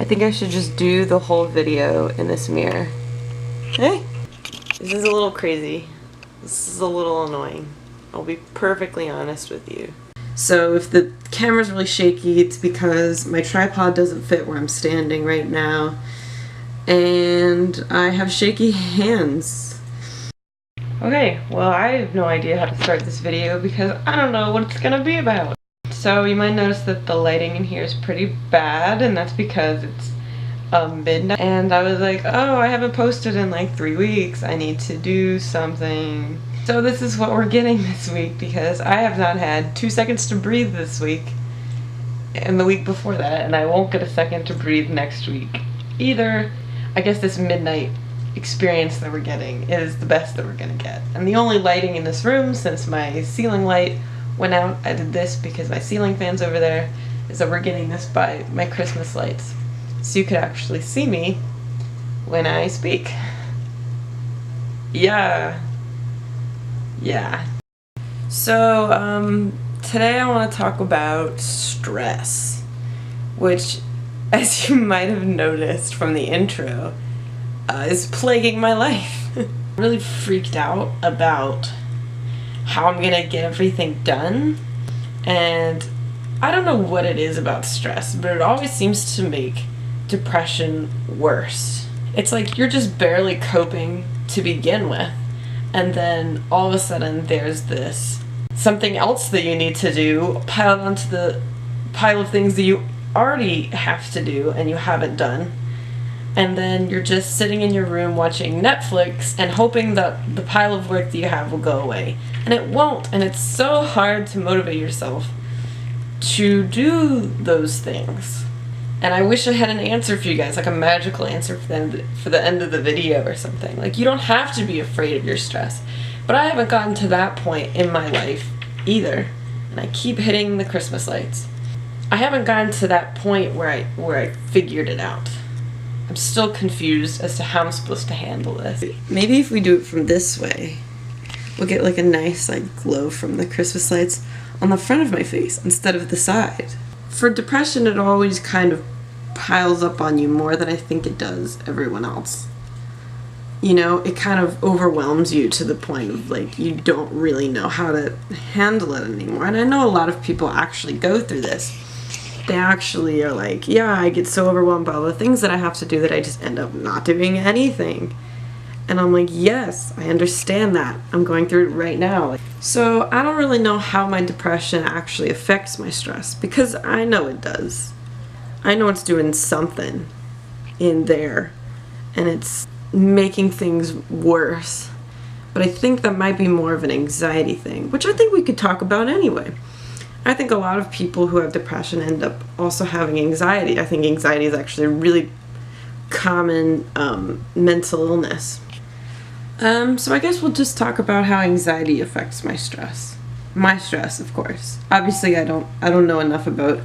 think I should just do the whole video in this mirror. Hey! This is a little crazy. This is a little annoying. I'll be perfectly honest with you. So if the camera's really shaky, it's because my tripod doesn't fit where I'm standing right now. And I have shaky hands. Okay, well I have no idea how to start this video because I don't know what it's gonna be about. So you might notice that the lighting in here is pretty bad, and that's because it's midnight. And I was like, oh, I haven't posted in like 3 weeks. I need to do something. So this is what we're getting this week because I have not had 2 seconds to breathe this week and the week before that, and I won't get a second to breathe next week either. I guess this midnight experience that we're getting is the best that we're gonna get. And the only lighting in this room, since my ceiling light went out, I did this because my ceiling fan's over there, is that we're getting this by my Christmas lights. So you could actually see me when I speak. Yeah. So, today I want to talk about stress, which, as you might have noticed from the intro, is plaguing my life. I'm really freaked out about how I'm gonna get everything done, and I don't know what it is about stress, but it always seems to make depression worse. It's like you're just barely coping to begin with, and then all of a sudden there's this something else that you need to do piled onto the pile of things that you already have to do and you haven't done. And then you're just sitting in your room watching Netflix and hoping that the pile of work that you have will go away. And it won't, and it's so hard to motivate yourself to do those things. And I wish I had an answer for you guys, like a magical answer for the end of the video or something. Like, you don't have to be afraid of your stress. But I haven't gotten to that point in my life either. And I keep hitting the Christmas lights. I haven't gotten to that point where I figured it out. I'm still confused as to how I'm supposed to handle this. Maybe if we do it from this way, we'll get like a nice glow from the Christmas lights on the front of my face instead of the side. For depression, it always kind of piles up on you more than I think it does everyone else. You know, it kind of overwhelms you to the point of you don't really know how to handle it anymore. And I know a lot of people actually go through this. They actually are like, yeah, I get so overwhelmed by all the things that I have to do that I just end up not doing anything. And I'm like, yes, I understand that. I'm going through it right now. So I don't really know how my depression actually affects my stress, because I know it does. I know it's doing something in there, and it's making things worse. But I think that might be more of an anxiety thing, which I think we could talk about anyway. I think a lot of people who have depression end up also having anxiety. I think anxiety is actually a really common mental illness. So I guess we'll just talk about how anxiety affects my stress. My stress, of course. Obviously, I don't know enough about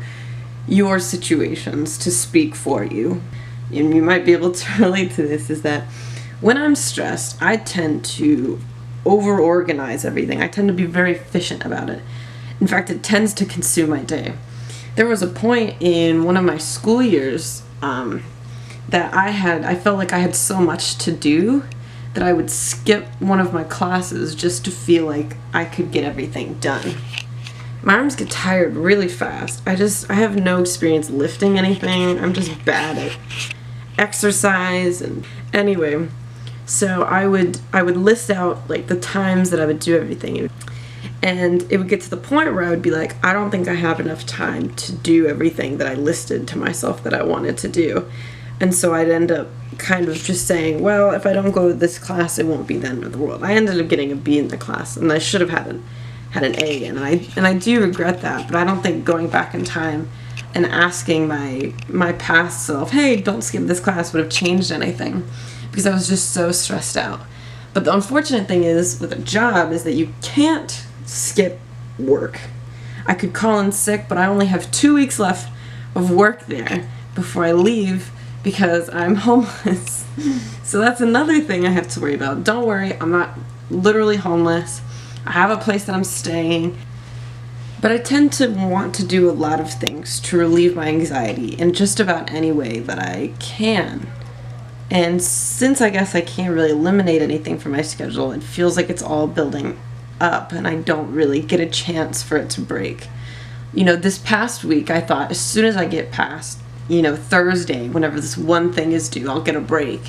your situations to speak for you. And you might be able to relate to this, is that when I'm stressed, I tend to over-organize everything. I tend to be very efficient about it. In fact, it tends to consume my day. There was a point in one of my school years that I felt like I had so much to do that I would skip one of my classes just to feel like I could get everything done. My arms get tired really fast. I have no experience lifting anything. I'm just bad at exercise. And anyway, so I would list out the times that I would do everything. And it would get to the point where I would be like, I don't think I have enough time to do everything that I listed to myself that I wanted to do. And so I'd end up kind of just saying, well, if I don't go to this class, it won't be the end of the world. I ended up getting a B in the class, and I should have had an A, and I do regret that, but I don't think going back in time and asking my past self, hey, don't skip this class, would have changed anything, because I was just so stressed out. But the unfortunate thing is with a job is that you can't skip work. I could call in sick, but I only have 2 weeks left of work there before I leave because I'm homeless. So that's another thing I have to worry about. Don't worry, I'm not literally homeless. I have a place that I'm staying. But I tend to want to do a lot of things to relieve my anxiety in just about any way that I can. And since I guess I can't really eliminate anything from my schedule, it feels like it's all building up and I don't really get a chance for it to break. You know, this past week I thought as soon as I get past, you know, Thursday, whenever this one thing is due, I'll get a break.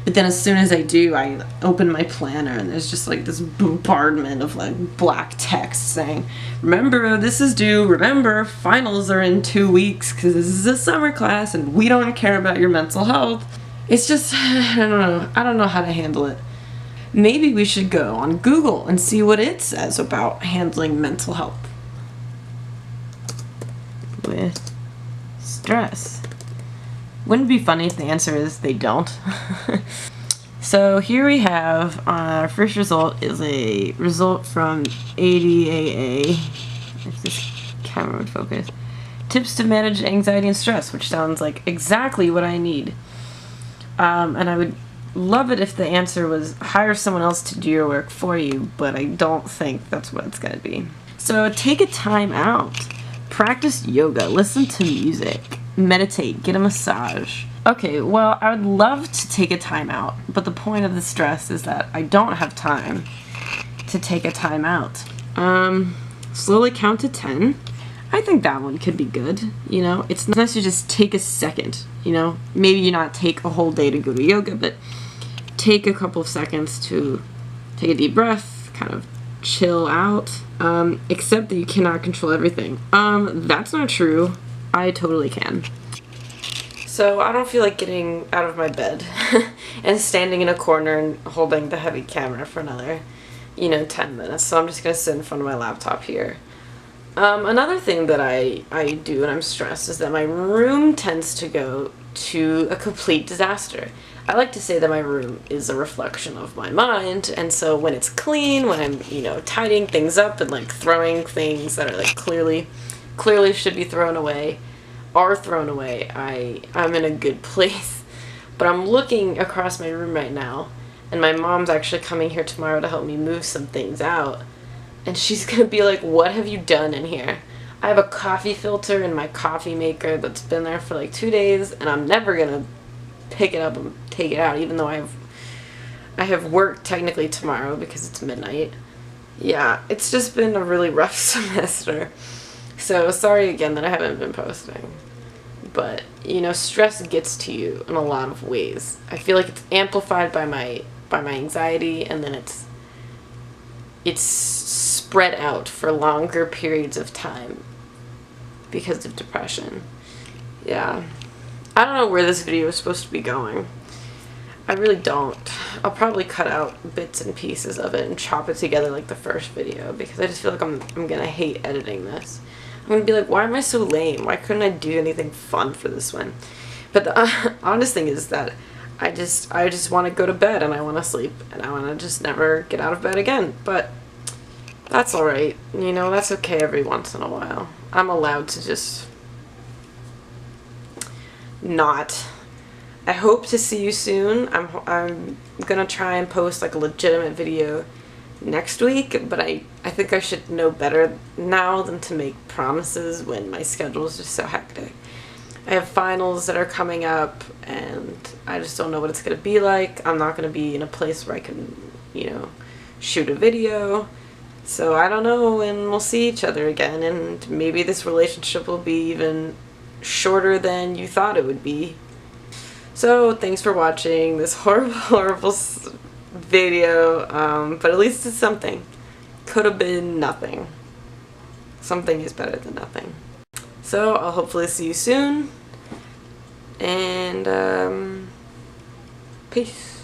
But then as soon as I do, I open my planner and there's just like this bombardment of like black text saying, remember, this is due, remember, finals are in 2 weeks because this is a summer class and we don't care about your mental health. It's just, I don't know how to handle it. Maybe we should go on Google and see what it says about handling mental health with stress. Wouldn't it be funny if the answer is they don't? So here we have our first result is a result from ADAA. If this camera would focus. Tips to manage anxiety and stress, which sounds like exactly what I need. And I would love it if the answer was hire someone else to do your work for you, but I don't think that's what it's going to be. So take a time out. Practice yoga, listen to music, meditate, get a massage. Okay, well, I would love to take a time out, but the point of the stress is that I don't have time to take a time out. Slowly count to 10. I think that one could be good, you know? It's nice to just take a second, you know? Maybe you not take a whole day to go to yoga, but take a couple of seconds to take a deep breath, kind of chill out, except that you cannot control everything. That's not true. I totally can. So I don't feel like getting out of my bed and standing in a corner and holding the heavy camera for another, 10 minutes. So I'm just going to sit in front of my laptop here. Another thing that I do when I'm stressed is that my room tends to go to a complete disaster. I like to say that my room is a reflection of my mind, and so when it's clean, when I'm, tidying things up and like throwing things that are like clearly should be thrown away, I'm in a good place. But I'm looking across my room right now, and my mom's actually coming here tomorrow to help me move some things out. And she's gonna be like, what have you done in here? I have a coffee filter in my coffee maker that's been there for like 2 days, and I'm never gonna pick it up and take it out, even though I have work technically tomorrow because it's midnight. Yeah, it's just been a really rough semester. So sorry again that I haven't been posting. But, stress gets to you in a lot of ways. I feel like it's amplified by my anxiety, and then it's spread out for longer periods of time because of depression. Yeah. I don't know where this video is supposed to be going. I really don't. I'll probably cut out bits and pieces of it and chop it together like the first video because I just feel like I'm gonna hate editing this. I'm gonna be like, why am I so lame? Why couldn't I do anything fun for this one? But the honest thing is that I just want to go to bed and I want to sleep and I want to just never get out of bed again. But that's alright. That's okay every once in a while. I'm allowed to just not. I hope to see you soon. I'm gonna try and post like a legitimate video next week, but I think I should know better now than to make promises when my schedule is just so hectic. I have finals that are coming up and I just don't know what it's gonna be like. I'm not gonna be in a place where I can, shoot a video. So I don't know when we'll see each other again, and maybe this relationship will be even shorter than you thought it would be. So thanks for watching this horrible video, but at least it's something. Could have been nothing. Something is better than nothing. So I'll hopefully see you soon, and peace.